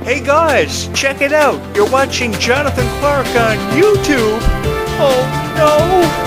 Hey guys, check it out. You're watching Jonathan Clarke on YouTube. Oh no!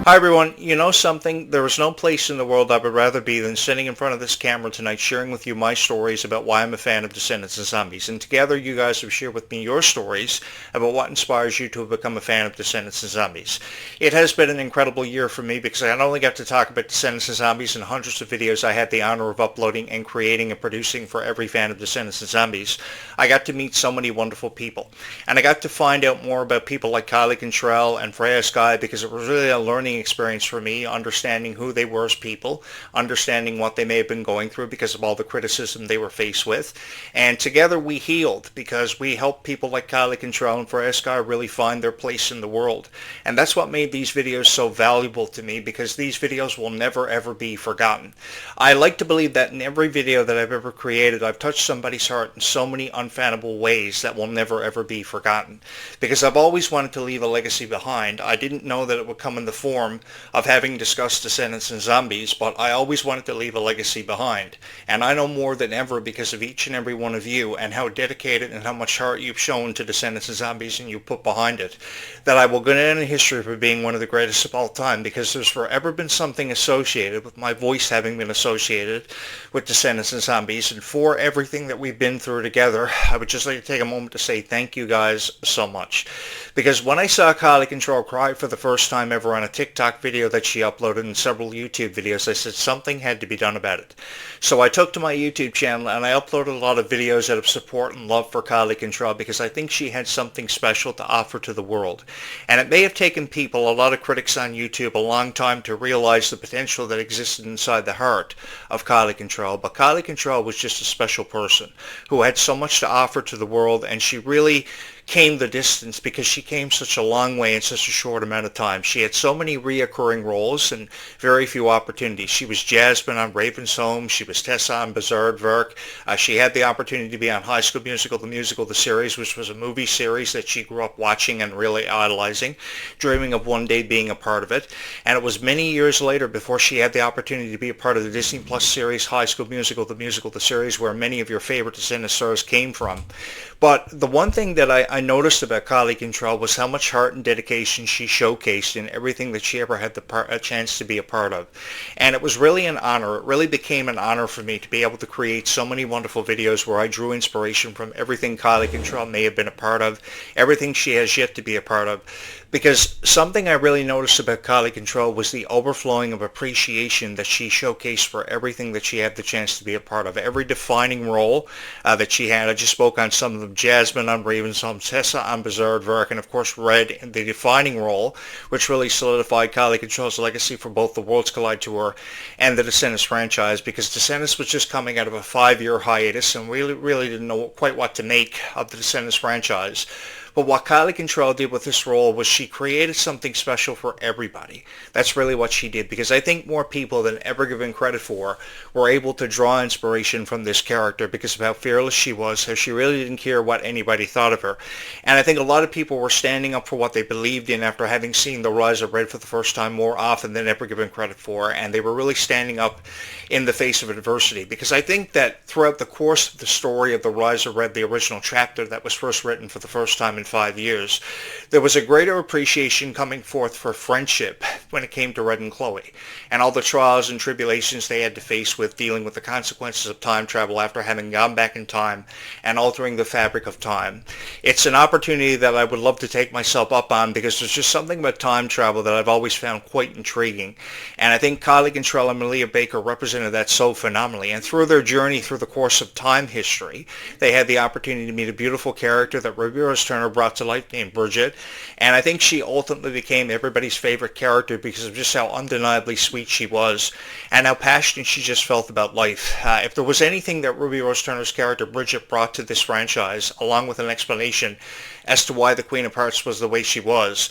Hi everyone, you know something? There is no place in the world I would rather be than sitting in front of this camera tonight sharing with you my stories about why I'm a fan of Descendants and Zombies. And together you guys have shared with me your stories about what inspires you to have become a fan of Descendants and Zombies. It has been an incredible year for me because I not only got to talk about Descendants and Zombies and hundreds of videos I had the honor of uploading and creating and producing for every fan of Descendants and Zombies, I got to meet so many wonderful people. And I got to find out more about people like Kylie Cantrall and Freya Sky because it was really a learning experience for me, understanding who they were as people, understanding what they may have been going through because of all the criticism they were faced with. And together we healed because we helped people like Kylie Cantrall and Freya Sky really find their place in the world. And that's what made these videos so valuable to me because these videos will never ever be forgotten. I like to believe that in every video that I've ever created, I've touched somebody's heart in so many unfathomable ways that will never ever be forgotten. Because I've always wanted to leave a legacy behind. I didn't know that it would come in the form of having discussed Descendants and Zombies, but I always wanted to leave a legacy behind. And I know more than ever because of each and every one of you and how dedicated and how much heart you've shown to Descendants and Zombies and you put behind it, that I will go down in history for being one of the greatest of all time because there's forever been something associated with my voice having been associated with Descendants and Zombies. And for everything that we've been through together, I would just like to take a moment to say thank you guys so much. Because when I saw Kylie Cantrall cry for the first time ever on a TikTok video that she uploaded and several YouTube videos, I said something had to be done about it. So I took to my YouTube channel and I uploaded a lot of videos out of support and love for Kylie Cantrall because I think she had something special to offer to the world. And it may have taken people, a lot of critics on YouTube, a long time to realize the potential that existed inside the heart of Kylie Cantrall. But Kylie Cantrall was just a special person who had so much to offer to the world, and she really came the distance because she came such a long way in such a short amount of time. She had so many reoccurring roles and very few opportunities. She was Jasmine on Raven's Home. She was Tessa on Berserk. She had the opportunity to be on High School Musical, the series, which was a movie series that she grew up watching and really idolizing, dreaming of one day being a part of it. And it was many years later before she had the opportunity to be a part of the Disney Plus series, High School Musical, the series, where many of your favorite Descendants stars came from. But the one thing that I noticed about Kylie Cantrall was how much heart and dedication she showcased in everything that she ever had a chance to be a part of. And it was really an honor. It really became an honor for me to be able to create so many wonderful videos where I drew inspiration from everything Kylie Cantrall may have been a part of, everything she has yet to be a part of. Because something I really noticed about Kylie Cantrall was the overflowing of appreciation that she showcased for everything that she had the chance to be a part of. Every defining role that she had. I just spoke on some of them. Jasmine on Raven's Home, Tessa on Berserk, and of course Red in the defining role, which really solidified Kylie Cantrall's legacy for both the Worlds Collide Tour and the Descendants franchise, because Descendants was just coming out of a 5-year hiatus and we really didn't know quite what to make of the Descendants franchise. But what Kylie Cantrall did with this role was she created something special for everybody. That's really what she did, because I think more people than ever given credit for were able to draw inspiration from this character because of how fearless she was, how she really didn't care what anybody thought of her. And I think a lot of people were standing up for what they believed in after having seen The Rise of Red for the first time more often than ever given credit for, and they were really standing up in the face of adversity. Because I think that throughout the course of the story of The Rise of Red, the original chapter that was first written for the first time in 5 years, there was a greater appreciation coming forth for friendship when it came to Red and Chloe, and all the trials and tribulations they had to face with dealing with the consequences of time travel after having gone back in time and altering the fabric of time. It's an opportunity that I would love to take myself up on because there's just something about time travel that I've always found quite intriguing, and I think Kylie Cantrall and Malia Baker represented that so phenomenally. And through their journey through the course of time history, they had the opportunity to meet a beautiful character that Ruby Rose Turner brought to life named Bridget, and I think she ultimately became everybody's favorite character because of just how undeniably sweet she was and how passionate she just felt about life. If there was anything that Ruby Rose Turner's character Bridget brought to this franchise, along with an explanation as to why the Queen of Hearts was the way she was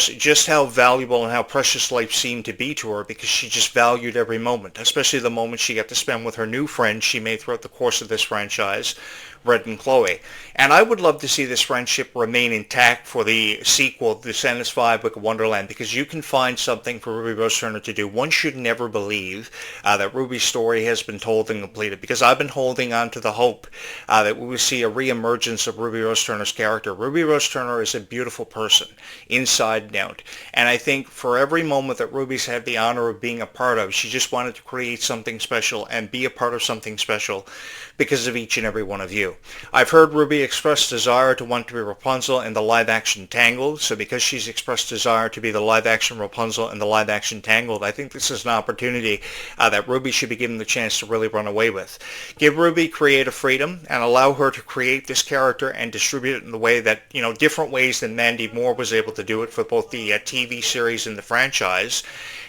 just how valuable and how precious life seemed to be to her, because she just valued every moment, especially the moment she got to spend with her new friends she made throughout the course of this franchise, Red and Chloe. And I would love to see this friendship remain intact for the sequel, Descendants 5, Wicked Wonderland, because you can find something for Ruby Rose Turner to do. One should never believe that Ruby's story has been told and completed, because I've been holding on to the hope that we will see a re-emergence of Ruby Rose Turner's character. Ruby Rose Turner is a beautiful person, inside and out. And I think for every moment that Ruby's had the honor of being a part of, she just wanted to create something special and be a part of something special because of each and every one of you. I've heard Ruby express desire to want to be Rapunzel in the live-action Tangled, so because she's expressed desire to be the live-action Rapunzel in the live-action Tangled, I think this is an opportunity that Ruby should be given the chance to really run away with. Give Ruby creative freedom and allow her to create this character and distribute it in the way that, different ways than Mandy Moore was able to do it for both the TV series and the franchise,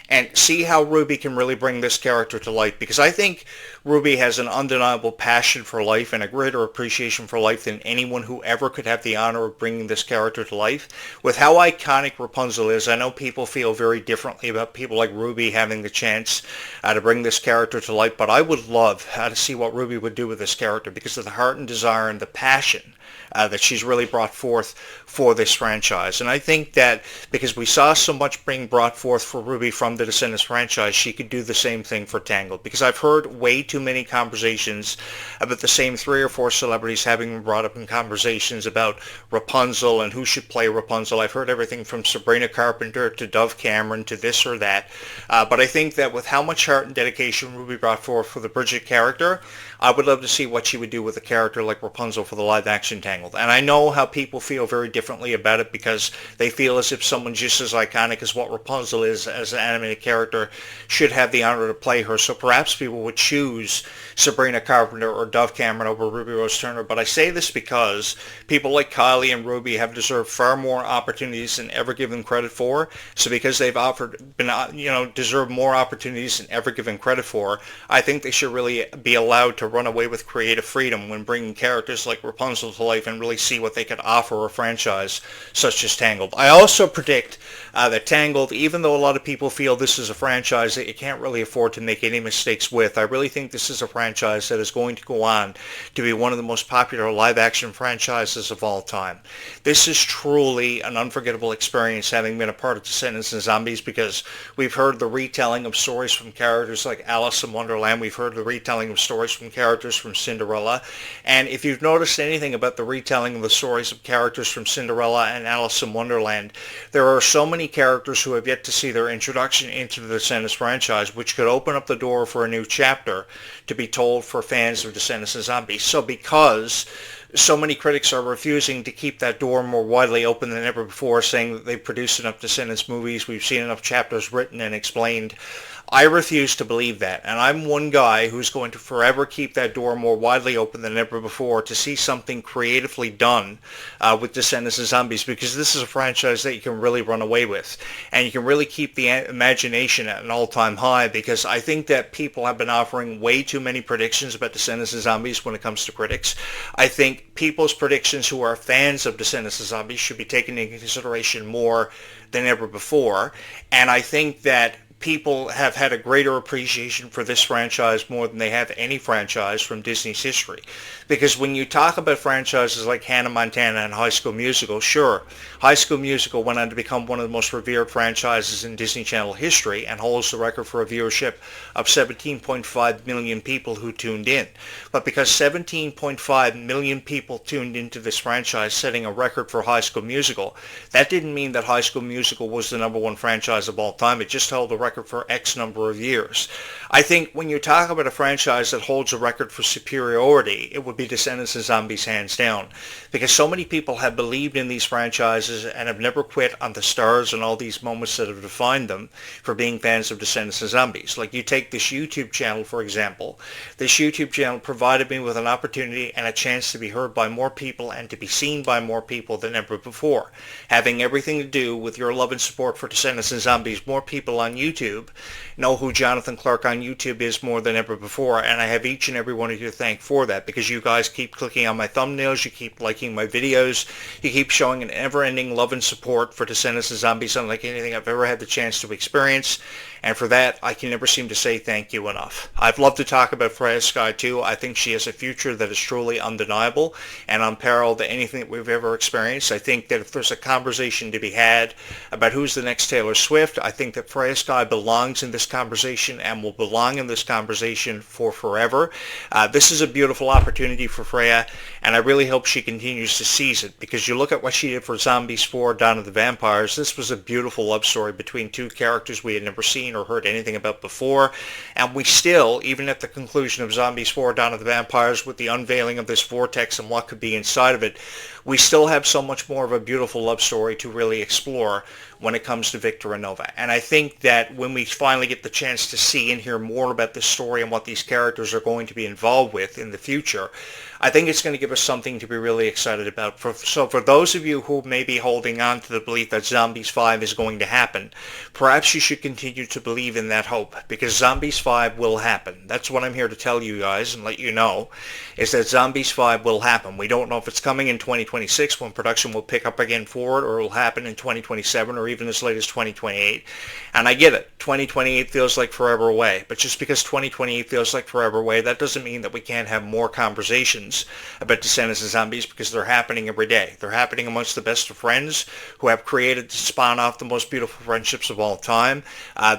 and see how Ruby can really bring this character to life, because I think Ruby has an undeniable passion for life and a greater appreciation for life than anyone who ever could have the honor of bringing this character to life. With how iconic Rapunzel is, I know people feel very differently about people like Ruby having the chance to bring this character to life, but I would love to see what Ruby would do with this character because of the heart and desire and the passion that she's really brought forth for this franchise. And I think that because we saw so much being brought forth for Ruby from the Descendants franchise, she could do the same thing for Tangled. Because I've heard way too many conversations about the same 3 or 4 celebrities having been brought up in conversations about Rapunzel and who should play Rapunzel. I've heard everything from Sabrina Carpenter to Dove Cameron to this or that. But I think that with how much heart and dedication Ruby brought forth for the Bridget character, I would love to see what she would do with a character like Rapunzel for the live-action Tangled. And I know how people feel very differently about it because they feel as if someone just as iconic as what Rapunzel is as an animated character should have the honor to play her. So perhaps people would choose Sabrina Carpenter or Dove Cameron over Ruby Rose Turner. But I say this because people like Kylie and Ruby have deserved far more opportunities than ever given credit for. So because they've deserved more opportunities than ever given credit for, I think they should really be allowed to run away with creative freedom when bringing characters like Rapunzel to life and really see what they could offer a franchise such as Tangled. I also predict that Tangled, even though a lot of people feel this is a franchise that you can't really afford to make any mistakes with, I really think this is a franchise that is going to go on to be one of the most popular live-action franchises of all time. This is truly an unforgettable experience having been a part of Descendants and Zombies, because we've heard the retelling of stories from characters like Alice in Wonderland. We've heard the retelling of stories from characters from Cinderella. And if you've noticed anything about the retelling of the stories of characters from Cinderella and Alice in Wonderland, there are so many characters who have yet to see their introduction into the Descendants franchise, which could open up the door for a new chapter to be told for fans of Descendants and Zombies. So because so many critics are refusing to keep that door more widely open than ever before, saying that they've produced enough Descendants movies, we've seen enough chapters written and explained, I refuse to believe that, and I'm one guy who's going to forever keep that door more widely open than ever before to see something creatively done with Descendants and Zombies, because this is a franchise that you can really run away with, and you can really keep the imagination at an all-time high, because I think that people have been offering way too many predictions about Descendants and Zombies when it comes to critics. I think people's predictions who are fans of Descendants and Zombies should be taken into consideration more than ever before, and I think that people have had a greater appreciation for this franchise more than they have any franchise from Disney's history. Because when you talk about franchises like Hannah Montana and High School Musical, sure, High School Musical went on to become one of the most revered franchises in Disney Channel history and holds the record for a viewership of 17.5 million people who tuned in. But because 17.5 million people tuned into this franchise, setting a record for High School Musical, that didn't mean that High School Musical was the number one franchise of all time. It just held the record for X number of years. I think when you talk about a franchise that holds a record for superiority, it would be Descendants and Zombies hands down. Because so many people have believed in these franchises and have never quit on the stars and all these moments that have defined them for being fans of Descendants and Zombies. Like you take this YouTube channel, for example. This YouTube channel provided me with an opportunity and a chance to be heard by more people and to be seen by more people than ever before. Having everything to do with your love and support for Descendants and Zombies, more people on YouTube YouTube know who Jonathan Clarke on YouTube is more than ever before, and I have each and every one of you to thank for that, because you guys keep clicking on my thumbnails, you keep liking my videos, you keep showing an ever-ending love and support for Descendants and Zombies unlike anything I've ever had the chance to experience, and for that I can never seem to say thank you enough. I've loved to talk about Freya Skye too. I think she has a future that is truly undeniable and unparalleled to anything that we've ever experienced. I think that if there's a conversation to be had about who's the next Taylor Swift, I think that Freya Skye belongs in this conversation and will belong in this conversation for forever. This is a beautiful opportunity for Freya, and I really hope she continues to seize it, because you look at what she did for Zombies 4, Dawn of the Vampires. This was a beautiful love story between two characters we had never seen or heard anything about before, and we still, even at the conclusion of Zombies 4, Dawn of the Vampires, with the unveiling of this vortex and what could be inside of it, we still have so much more of a beautiful love story to really explore when it comes to Victor and Nova. And I think that when we finally get the chance to see and hear more about this story and what these characters are going to be involved with in the future, I think it's going to give us something to be really excited about. So for those of you who may be holding on to the belief that Zombies 5 is going to happen, perhaps you should continue to believe in that hope, because Zombies 5 will happen. That's what I'm here to tell you guys and let you know, is that Zombies 5 will happen. We don't know if it's coming in 2026 when production will pick up again for it, or it will happen in 2027 or even as late as 2028. And I get it. 2028 feels like forever away. But just because 2028 feels like forever away, that doesn't mean that we can't have more conversations about Descendants and Zombies, because they're happening every day. They're happening amongst the best of friends who have created to spawn off the most beautiful friendships of all time.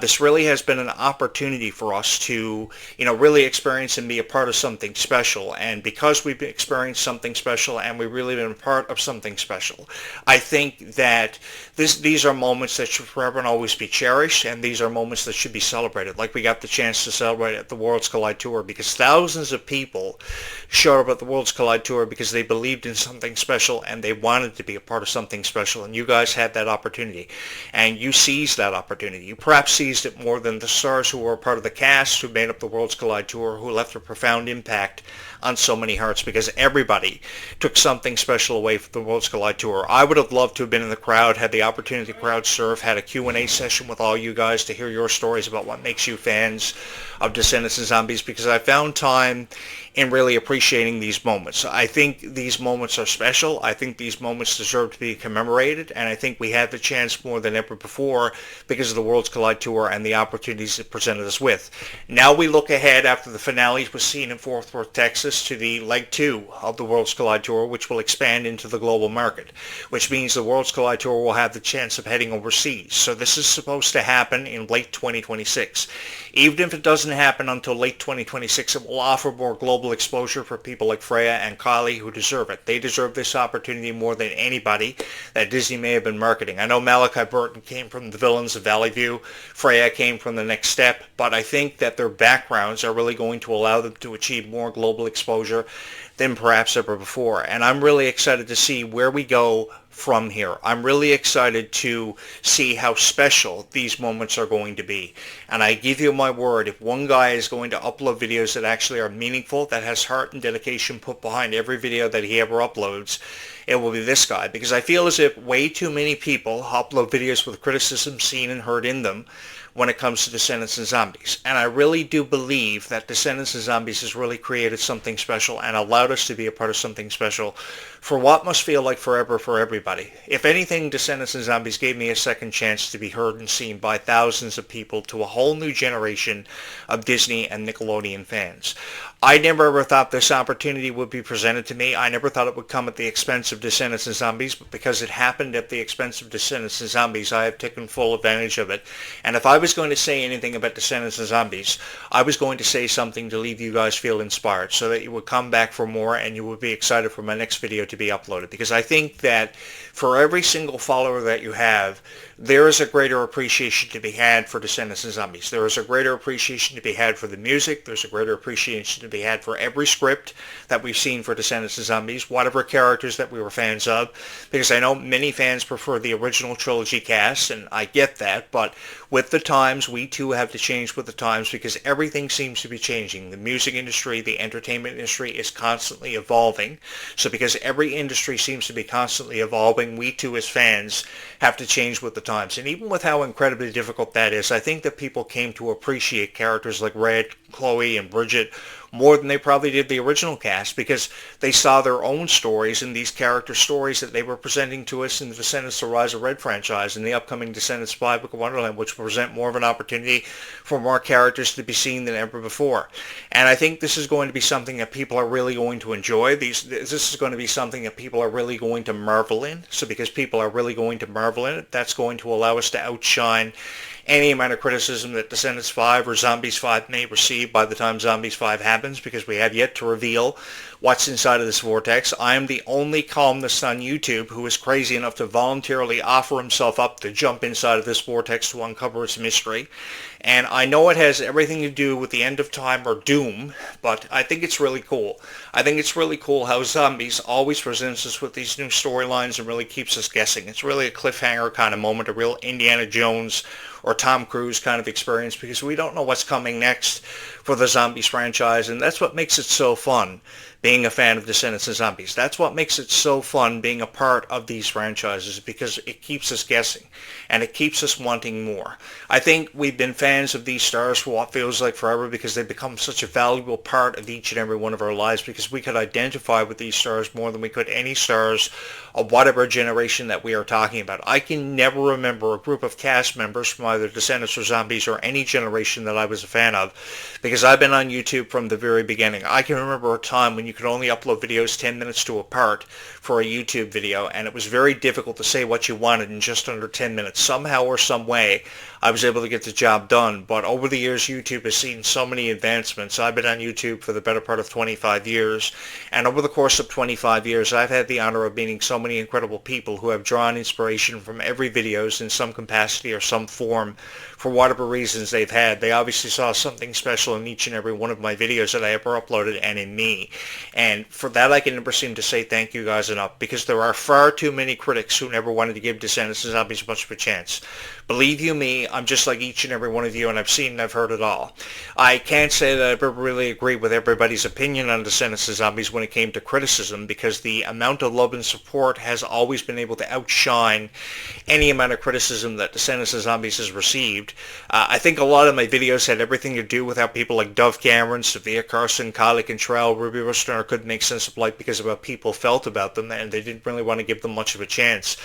This really has been an opportunity for us to, really experience and be a part of something special. And because we've experienced something special and we've really been a part of something special, I think that these are moments that should forever and always be cherished, and these are moments that should be celebrated, like we got the chance to celebrate at the Worlds Collide Tour, because thousands of people showed up at the Worlds Collide Tour because they believed in something special and they wanted to be a part of something special, and you guys had that opportunity, and you seized that opportunity. You perhaps seized it more than the stars who were a part of the cast who made up the Worlds Collide Tour, who left a profound impact on so many hearts, because everybody took something special away from the Worlds Collide Tour. I would have loved to have been in the crowd, had the opportunity to crowd surf, had a Q&A session with all you guys to hear your stories about what makes you fans of Descendants and Zombies, because I found time in really appreciating these moments. I think these moments are special. I think these moments deserve to be commemorated, and I think we had the chance more than ever before because of the Worlds Collide Tour and the opportunities it presented us with. Now we look ahead, after the finale was seen in Fort Worth, Texas, to the Leg 2 of the Worlds Collide Tour, which will expand into the global market, which means the Worlds Collide Tour will have the chance of heading overseas. So this is supposed to happen in late 2026. Even if it doesn't happen until late 2026, it will offer more global exposure for people like Freya and Kylie, who deserve it. They deserve this opportunity more than anybody that Disney may have been marketing. I know Malachi Burton came from the Villains of Valley View. Freya came from The Next Step, but I think that their backgrounds are really going to allow them to achieve more global exposure than perhaps ever before. And I'm really excited to see where we go from here. I'm really excited to see how special these moments are going to be. And I give you my word, if one guy is going to upload videos that actually are meaningful, that has heart and dedication put behind every video that he ever uploads, it will be this guy. Because I feel as if way too many people upload videos with criticism seen and heard in them when it comes to Descendants and Zombies. And I really do believe that Descendants and Zombies has really created something special and allowed us to be a part of something special for what must feel like forever for everybody. If anything, Descendants and Zombies gave me a second chance to be heard and seen by thousands of people, to a whole new generation of Disney and Nickelodeon fans. I never ever thought this opportunity would be presented to me. I never thought it would come at the expense of Descendants and Zombies, but because it happened at the expense of Descendants and Zombies, I have taken full advantage of it. And if I was going to say anything about Descendants and Zombies, I was going to say something to leave you guys feel inspired, so that you would come back for more and you would be excited for my next video to be uploaded. Because I think that for every single follower that you have, there is a greater appreciation to be had for Descendants and Zombies. There is a greater appreciation to be had for the music. There's a greater appreciation to be had for every script that we've seen for Descendants and Zombies, whatever characters that we were fans of, because I know many fans prefer the original trilogy cast, and I get that, but with the times, we too have to change with the times, because everything seems to be changing. The music industry, the entertainment industry is constantly evolving. So because every industry seems to be constantly evolving, we too as fans have to change with the times. And even with how incredibly difficult that is, I think that people came to appreciate characters like Red, Chloe, and Bridget more than they probably did the original cast, because they saw their own stories in these character stories that they were presenting to us in the Descendants: The Rise of Red franchise and the upcoming Descendants 5 Book of Wonderland, which will present more of an opportunity for more characters to be seen than ever before. And I think this is going to be something that people are really going to enjoy. This is going to be something that people are really going to marvel in. So because people are really going to marvel in it, that's going to allow us to outshine any amount of criticism that Descendants 5 or Zombies 5 may receive by the time Zombies 5 happens, because we have yet to reveal what's inside of this vortex. I am the only columnist on YouTube who is crazy enough to voluntarily offer himself up to jump inside of this vortex to uncover its mystery. And I know it has everything to do with the end of time or doom, but I think it's really cool. I think it's really cool how Zombies always presents us with these new storylines and really keeps us guessing. It's really a cliffhanger kind of moment, a real Indiana Jones or Tom Cruise kind of experience, because we don't know what's coming next for the Zombies franchise, and that's what makes it so fun being a fan of Descendants and Zombies. That's what makes it so fun being a part of these franchises, because it keeps us guessing and it keeps us wanting more. I think we've been fans of these stars for what feels like forever, because they've become such a valuable part of each and every one of our lives, because we could identify with these stars more than we could any stars of whatever generation that we are talking about. I can never remember a group of cast members from either Descendants or Zombies or any generation that I was a fan of, because I've been on YouTube from the very beginning. I can remember a time when you could only upload videos 10 minutes to a part for a YouTube video, and it was very difficult to say what you wanted in just under 10 minutes. Somehow or some way, I was able to get the job done. But over the years, YouTube has seen so many advancements. I've been on YouTube for the better part of 25 years, and over the course of 25 years, I've had the honor of meeting so many incredible people who have drawn inspiration from every videos in some capacity or some form for whatever reasons they've had. They obviously saw something special in each and every one of my videos that I ever uploaded, and in me. And for that, I can never seem to say thank you guys enough, because there are far too many critics who never wanted to give Descendants and Zombies much of a chance. Believe you me, I'm just like each and every one of you, and I've seen and I've heard it all. I can't say that I've ever really agreed with everybody's opinion on Descendants and Zombies when it came to criticism, because the amount of love and support has always been able to outshine any amount of criticism that Descendants and Zombies has received. I think a lot of my videos had everything to do with how people like Dove Cameron, Sophia Carson, Kylie Cantrall, Ruby Rosner couldn't make sense of life because of how people felt about them, and they didn't really want to give them much of a chance.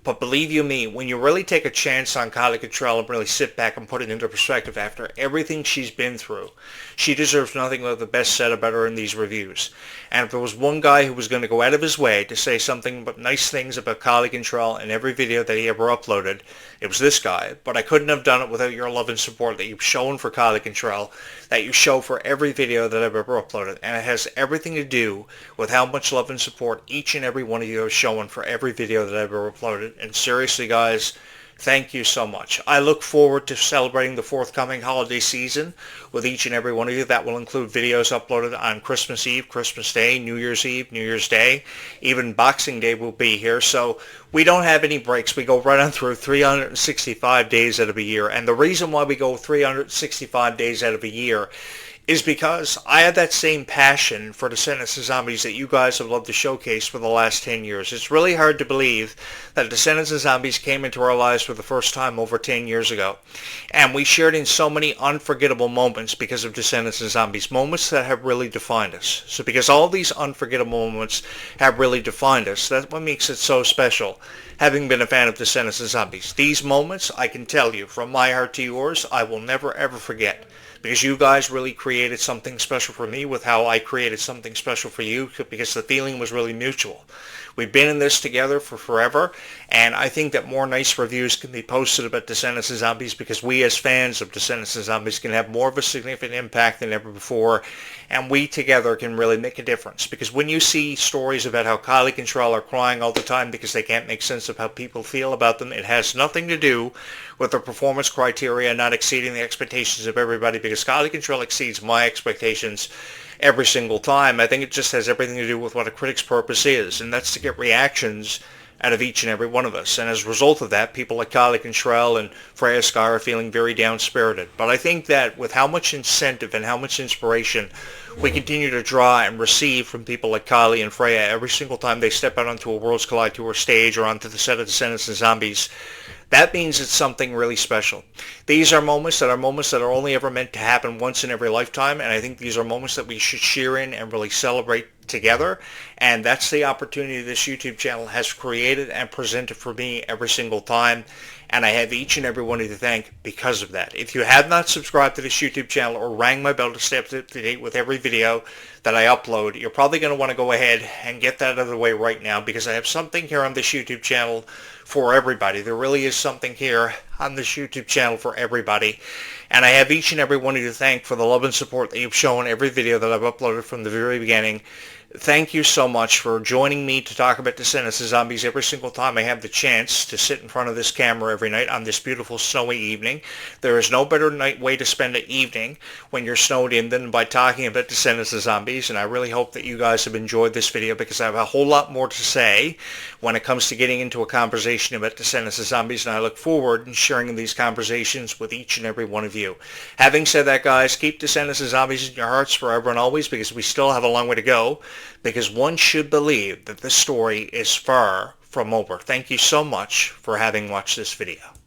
But believe you me, when you really take a chance on Kylie Cantrall and really sit back and put it into perspective after everything she's been through, she deserves nothing but the best said about her in these reviews. And if there was one guy who was going to go out of his way to say something but nice things about Kylie Cantrall in every video that he ever uploaded, it was this guy. But I couldn't have done it without your love and support that you've shown for Kylie Cantrall, that you show for every video that I've ever uploaded. And it has everything to do with how much love and support each and every one of you have shown for every video that I've ever uploaded. And seriously, guys, thank you so much. I look forward to celebrating the forthcoming holiday season with each and every one of you. That will include videos uploaded on Christmas Eve, Christmas Day, New Year's Eve, New Year's Day. Even Boxing Day will be here. So we don't have any breaks. We go right on through 365 days out of a year. And the reason why we go 365 days out of a year is because I have that same passion for Descendants and Zombies that you guys have loved to showcase for the last 10 years. It's really hard to believe that Descendants and Zombies came into our lives for the first time over 10 years ago. And we shared in so many unforgettable moments because of Descendants and Zombies, moments that have really defined us. So because all these unforgettable moments have really defined us, that's what makes it so special, having been a fan of Descendants and Zombies. These moments, I can tell you, from my heart to yours, I will never ever forget. Because you guys really created something special for me with how I created something special for you, because the feeling was really mutual. We've been in this together for forever, and I think that more nice reviews can be posted about Descendants and Zombies, because we as fans of Descendants and Zombies can have more of a significant impact than ever before, and we together can really make a difference. Because when you see stories about how Kylie Cantrall are crying all the time because they can't make sense of how people feel about them, it has nothing to do with the performance criteria not exceeding the expectations of everybody, because Kylie Cantrall exceeds my expectations every single time. I think it just has everything to do with what a critic's purpose is, and that's to get reactions out of each and every one of us. And as a result of that, people like Kylie Cantrall and Freya Sky are feeling very down-spirited. But I think that with how much incentive and how much inspiration we continue to draw and receive from people like Kylie and Freya every single time they step out onto a Worlds Collide Tour stage or onto the set of Descendants and Zombies, that means it's something really special. These are moments that are only ever meant to happen once in every lifetime, and I think these are moments that we should share in and really celebrate together. And that's the opportunity this YouTube channel has created and presented for me every single time. And I have each and every one of you to thank because of that. If you have not subscribed to this YouTube channel or rang my bell to stay up to date with every video that I upload, you're probably going to want to go ahead and get that out of the way right now, because I have something here on this YouTube channel for everybody. There really is something here on this YouTube channel for everybody. And I have each and every one of you to thank for the love and support that you've shown every video that I've uploaded from the very beginning. Thank you so much for joining me to talk about Descendants and Zombies every single time I have the chance to sit in front of this camera every night on this beautiful snowy evening. There is no better way to spend an evening when you're snowed in than by talking about Descendants and Zombies, and I really hope that you guys have enjoyed this video, because I have a whole lot more to say when it comes to getting into a conversation about Descendants and Zombies, and I look forward to sharing these conversations with each and every one of you. Having said that, guys, keep Descendants and Zombies in your hearts forever and always, because we still have a long way to go, because one should believe that this story is far from over. Thank you so much for having watched this video.